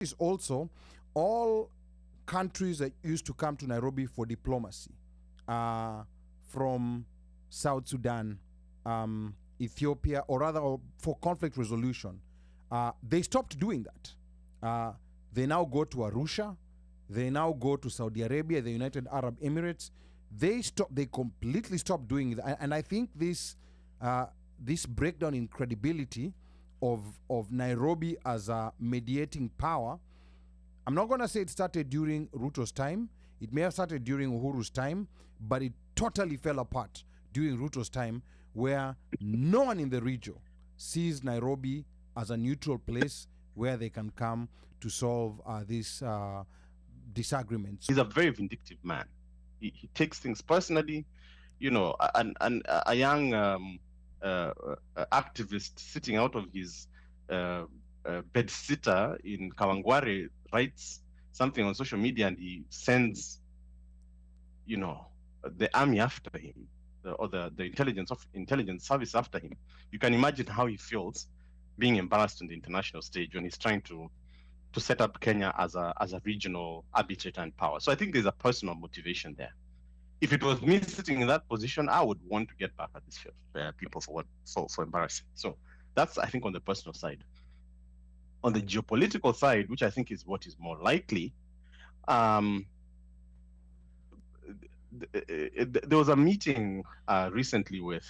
is also all countries that used to come to Nairobi for diplomacy, from South Sudan, Ethiopia, or rather for conflict resolution, they stopped doing that. They now go to Arusha, they now go to Saudi Arabia, the United Arab Emirates. They completely stopped doing that. And I think this breakdown in credibility of Nairobi as a mediating power, I'm not going to say it started during Ruto's time. It may have started during Uhuru's time, but it totally fell apart during Ruto's time, where no one in the region sees Nairobi as a neutral place where they can come to solve these disagreements. He's a very vindictive man. He takes things personally, and a young activist sitting out of his bed sitter in Kawangware writes something on social media, and he sends, the army after him, or the intelligence service after him. You can imagine how he feels being embarrassed on the international stage when he's trying to set up Kenya as a regional arbitrator and power. So I think there's a personal motivation there. If it was me sitting in that position, I would want to get back at these people for embarrassing. So that's, I think, on the personal side. On the geopolitical side, which I think is what is more likely, there was a meeting recently with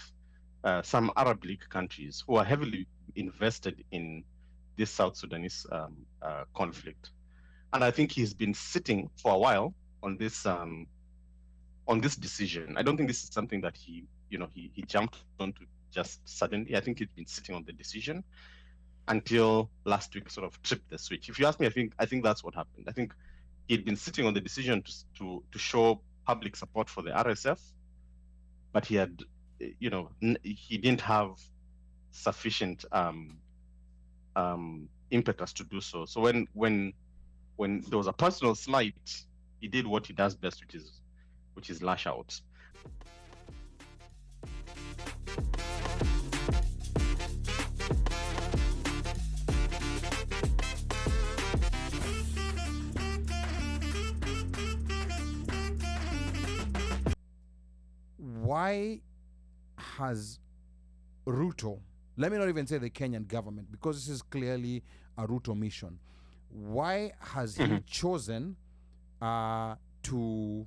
some Arab League countries who are heavily invested in this South Sudanese conflict, and I think he's been sitting for a while on this decision. I don't think this is something that he jumped onto just suddenly. I think he's been sitting on the decision until last week, sort of tripped the switch. If you ask me, I think that's what happened. I think he'd been sitting on the decision to show public support for the RSF, but he had, he didn't have sufficient impetus to do so. So when there was a personal slight, he did what he does best, which is lash out. Why has Ruto, let me not even say the Kenyan government, because this is clearly a Ruto mission, why has he chosen to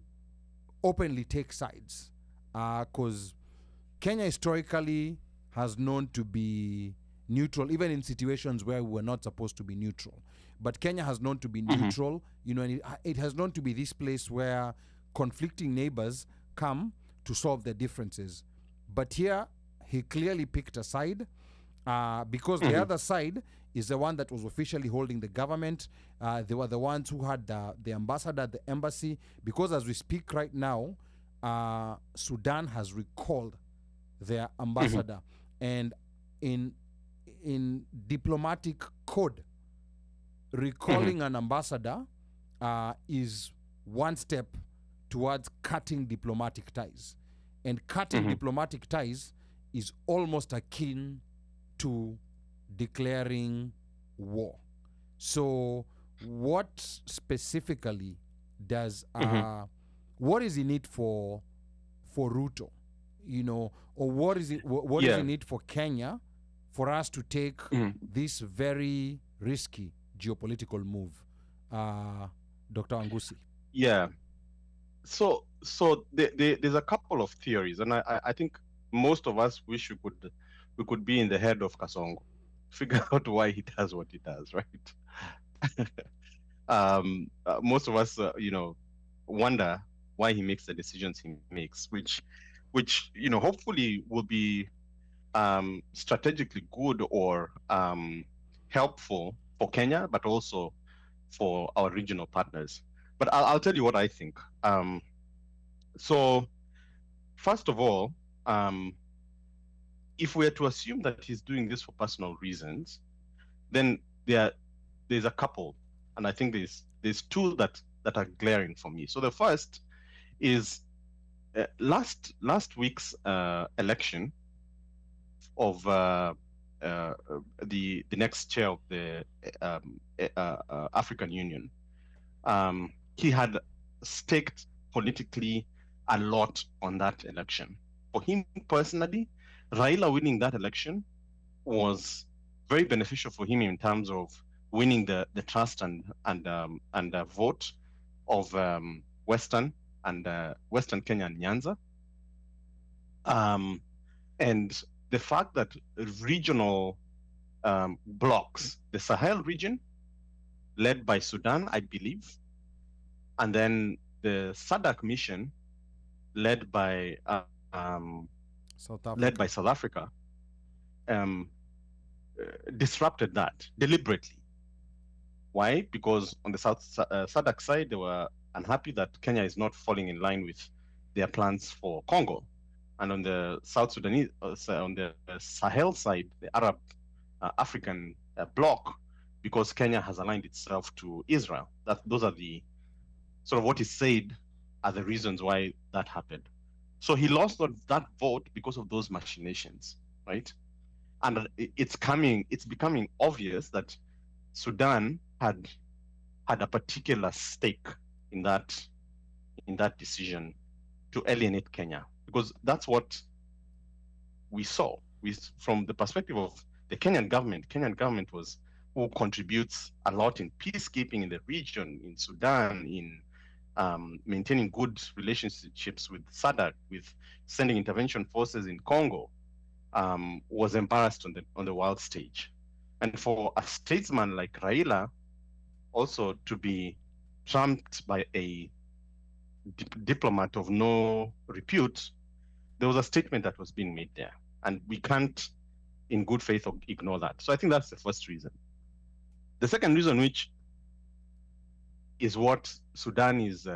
openly take sides? Because Kenya historically has known to be neutral, even in situations where we were not supposed to be neutral. But Kenya has known to be neutral, and it has known to be this place where conflicting neighbors come to solve their differences. But here, he clearly picked a side, because the other side is the one that was officially holding the government. They were the ones who had the ambassador, the embassy, because as we speak right now, Sudan has recalled their ambassador. And in diplomatic code, recalling an ambassador is one step towards cutting diplomatic ties. And cutting diplomatic ties is almost akin to declaring war. So what specifically does, what is in it for Ruto? Or what is it in it for Kenya for us to take this very risky geopolitical move? Dr. Angusi. Yeah. So there's a couple of theories, and I think most of us wish we could be in the head of Kasongo, figure out why he does what he does, right? Most of us, wonder why he makes the decisions he makes, which hopefully will be strategically good or helpful for Kenya, but also for our regional partners. But I'll tell you what I think. So, first of all, if we are to assume that he's doing this for personal reasons, then there's a couple, and I think there's two that are glaring for me. So the first is last week's election of the next chair of the African Union, he had staked politically a lot on that election. For him personally, Raila winning that election was very beneficial for him in terms of winning the trust and vote of Western Kenya and Nyanza. And the fact that regional blocks, the Sahel region, led by Sudan, I believe, and then the SADC mission, led by South Africa, disrupted that deliberately. Why? Because on the SADC side, they were unhappy that Kenya is not falling in line with their plans for Congo, and on the South Sudanese, on the Sahel side, the Arab African bloc, because Kenya has aligned itself to Israel. Those are the sort of what is said are the reasons why that happened. So he lost that vote because of those machinations, right? And it's becoming obvious that Sudan had a particular stake in that decision to alienate Kenya, because that's what we saw. From the perspective of the Kenyan government was who contributes a lot in peacekeeping in the region, in Sudan, in maintaining good relationships with SADC, with sending intervention forces in Congo, was embarrassed on the world stage. And for a statesman like Raila also to be trumped by a diplomat of no repute, there was a statement that was being made there. And we can't, in good faith, ignore that. So I think that's the first reason. The second reason, which is what Sudan is,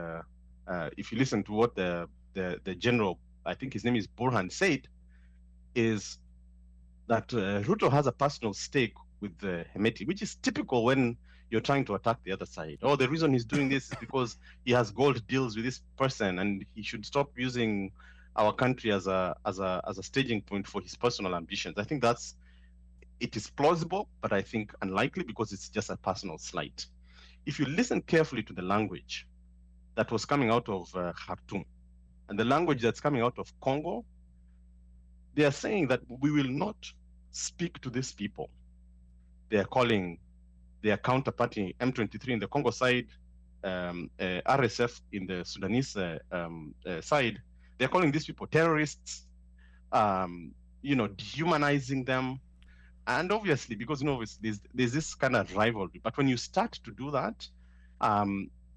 if you listen to what the general, I think his name is Burhan, said, is that Ruto has a personal stake with Hemeti, which is typical when you're trying to attack the other side. Oh, the reason he's doing this is because he has gold deals with this person, and he should stop using our country as a staging point for his personal ambitions. I think it is plausible, but I think unlikely, because it's just a personal slight. If you listen carefully to the language that was coming out of Khartoum and the language that's coming out of Congo, they are saying that we will not speak to these people. They are calling their counterparty M23 in the Congo side, RSF in the Sudanese side. They're calling these people terrorists, dehumanizing them. And obviously, because there's this kind of rivalry. But when you start to do that,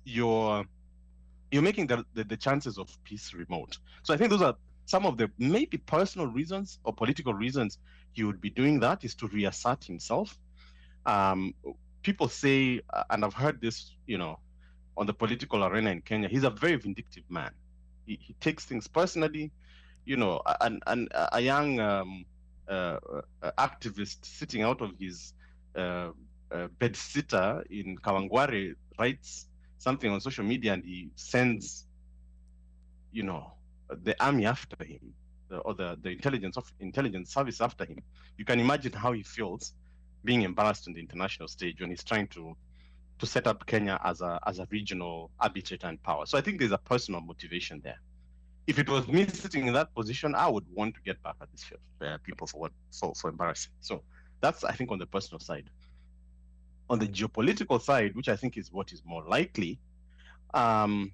you're making the chances of peace remote. So I think those are some of the maybe personal reasons or political reasons he would be doing that, is to reassert himself. People say, and I've heard this, on the political arena in Kenya, he's a very vindictive man. He takes things personally, and a young activist sitting out of his bed sitter in Kawangware writes something on social media, and he sends, the army after him, or the intelligence service after him. You can imagine how he feels being embarrassed on the international stage when he's trying to set up Kenya as a regional arbitrator and power. So I think there's a personal motivation there. If it was me sitting in that position, I would want to get back at these people for embarrassing. So that's, I think, on the personal side. On the geopolitical side, which I think is what is more likely, there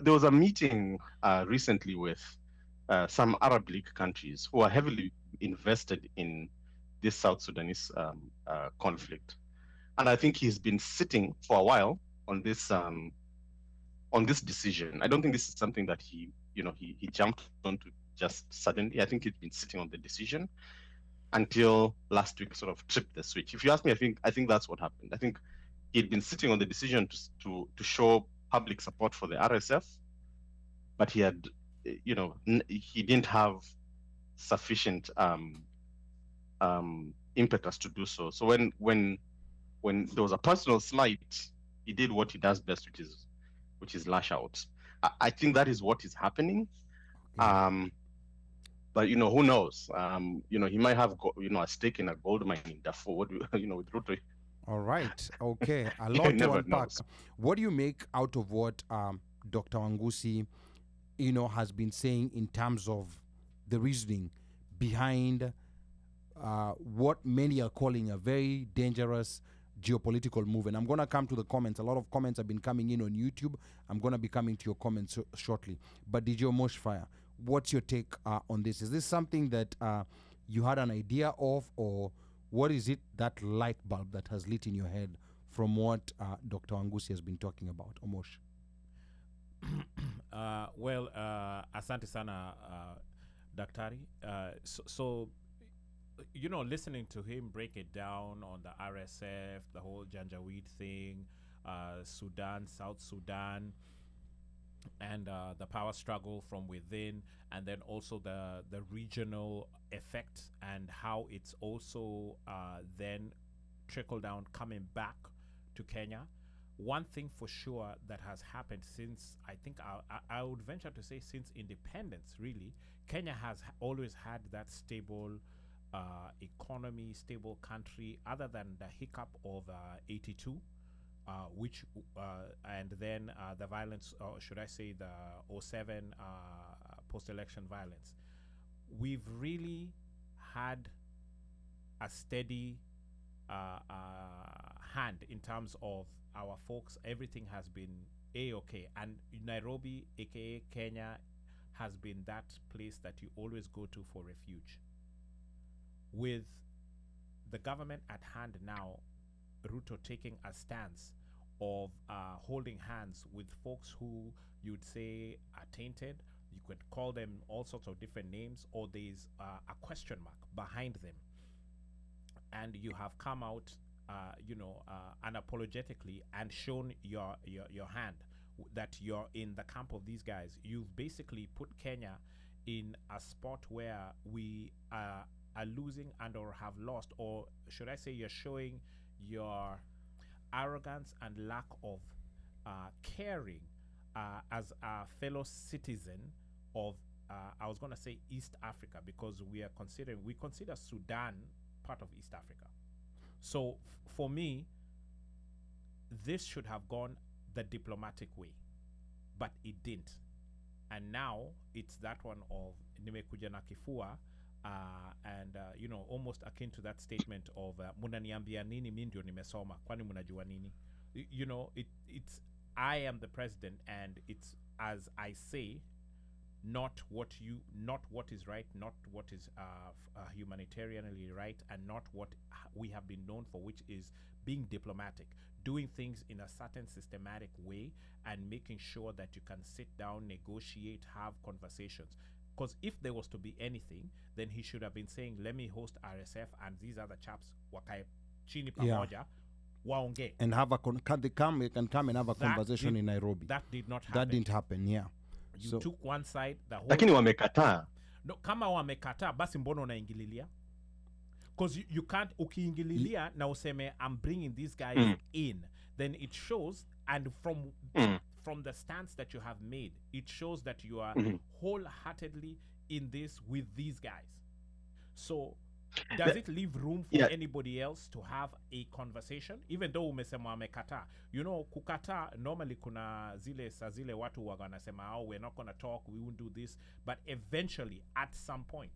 was a meeting recently with some Arab League countries who are heavily invested in this South Sudanese conflict, and I think he's been sitting for a while on this decision. I don't think this is something that he jumped onto just suddenly. I think he's been sitting on the decision until last week, sort of tripped the switch. If you ask me, I think that's what happened. I think he'd been sitting on the decision to show public support for the RSF, but he had, he didn't have sufficient impetus to do so. So when there was a personal slight, he did what he does best, which is lash out. I think that is what is happening. But But who knows? He might have a stake in a gold mine in Darfur. What do with Ruto? All right. Okay. A You lot to never unpack. knows. What do you make out of what Dr. Wangusi, has been saying in terms of the reasoning behind what many are calling a very dangerous geopolitical move? And I'm going to come to the comments. A lot of comments have been coming in on YouTube. I'm going to be coming to your comments shortly. But DJ Moshfire, what's your take on this? Is this something that you had an idea of, or what is it, that light bulb that has lit in your head from what Dr. Wangusi has been talking about? Omosh. Asante sana, Daktari. So, listening to him break it down on the RSF, the whole Janjaweed thing, Sudan, South Sudan, and the power struggle from within, and then also the regional effect and how it's also then trickled down coming back to Kenya. One thing for sure that has happened since, I think I would venture to say since independence, really, Kenya has always had that stable economy, stable country, other than the hiccup of 82, which and then the violence, or should I say the 07 post-election violence. We've really had a steady hand in terms of our folks. Everything has been A-okay, and Nairobi, aka Kenya, has been that place that you always go to for refuge. With the government at hand now, Ruto taking a stance of holding hands with folks who you'd say are tainted. You could call them all sorts of different names, or there's a question mark behind them. And you have come out, unapologetically and shown your hand that you're in the camp of these guys. You've basically put Kenya in a spot where we are losing and or have lost, or should I say you're showing your arrogance and lack of caring as a fellow citizen of I was going to say East Africa, because we consider Sudan part of East Africa. So for me, this should have gone the diplomatic way, but it didn't. And now it's that one of nimekuja na kifua, and almost akin to that statement of munaniambia nini mimi ndio nimesoma kwani mnajua nini. It's I am the president, and it's as I say, not what is right, not what is humanitarianly right, and not what we have been known for, which is being diplomatic, doing things in a certain systematic way, and making sure that you can sit down, negotiate, have conversations. Because if there was to be anything, then he should have been saying, let me host RSF and these other chaps wakae chini pamoja, waonge. And have they can come and have a conversation in Nairobi. That did not happen. That didn't happen, yeah. You took one side, the whole... Lakini wamekataa. No, kama wamekataa, basi mbona unaingililia? Because you can't, ukiingililia na useme, I'm bringing these guys in, then it shows, and from the stance that you have made, it shows that you are wholeheartedly in this with these guys. So does it leave room for anybody else to have a conversation, even though umesema wamekataa? Kukataa, normally kuna zile watu wanasema, oh, we're not going to talk, we won't do this, but eventually at some point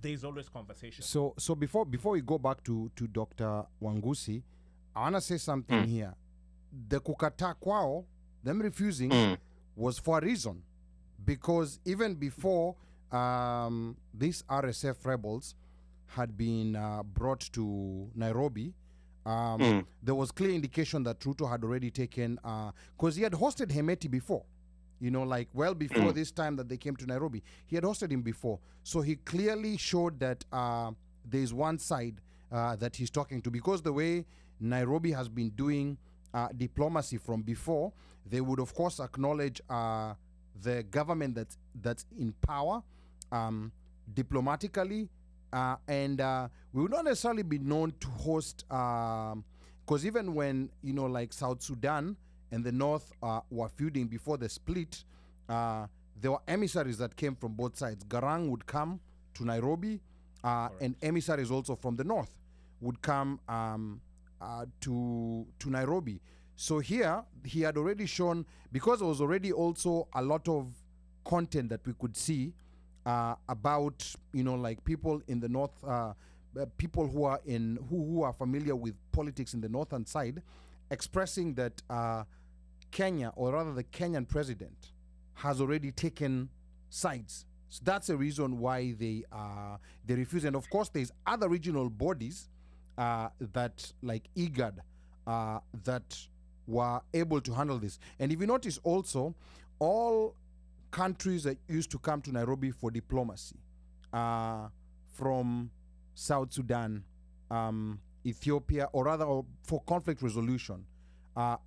there's always conversation. So before we go back to Dr. Wangusi, I want to say something here. The kukataa kwao, them refusing, was for a reason, because even before these RSF rebels had been brought to Nairobi, there was clear indication that Ruto had already taken, because he had hosted Hemeti before, well before this time that they came to Nairobi. He had hosted him before. So he clearly showed that there's one side that he's talking to, because the way Nairobi has been doing diplomacy from before, they would of course acknowledge the government that's in power diplomatically, and we would not necessarily be known to host, because even when like South Sudan and the North were feuding before the split, there were emissaries that came from both sides. Garang would come to Nairobi, and emissaries also from the north would come to Nairobi. So here, he had already shown, because there was already also a lot of content that we could see about, like people in the north, people who are who are familiar with politics in the northern side, expressing that Kenya, or rather the Kenyan president, has already taken sides. So that's the reason why they refuse. And of course, there's other regional bodies that, like IGAD, that were able to handle this. And if you notice also, all countries that used to come to Nairobi for diplomacy, from South Sudan, Ethiopia, or rather for conflict resolution,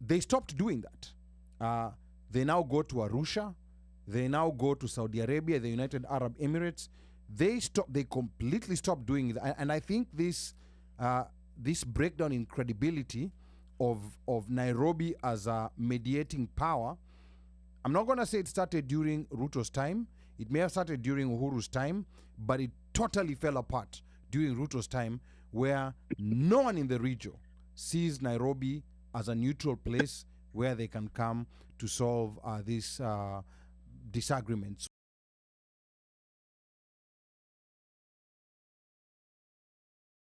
they stopped doing that. They now go to Arusha. They now go to Saudi Arabia, the United Arab Emirates. They completely stopped doing it. And I think this breakdown in credibility of Nairobi as a mediating power, I'm not going to say it started during Ruto's time. It may have started during Uhuru's time, but it totally fell apart during Ruto's time, where no one in the region sees Nairobi as a neutral place where they can come to solve these disagreements.